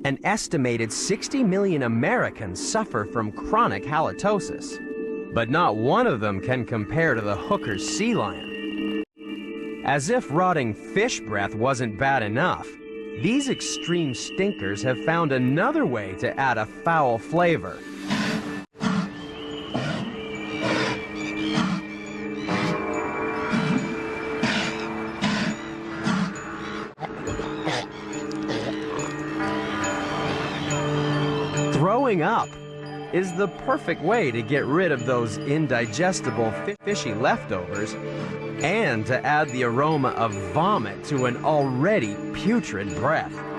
An estimated 60 million Americans suffer from chronic halitosis, but not one of them can compare to the hooker's sea lion. As if rotting fish breath wasn't bad enough, these extreme stinkers have found another way to add a foul flavor. Throwing up is the perfect way to get rid of those indigestible fishy leftovers and to add the aroma of vomit to an already putrid breath.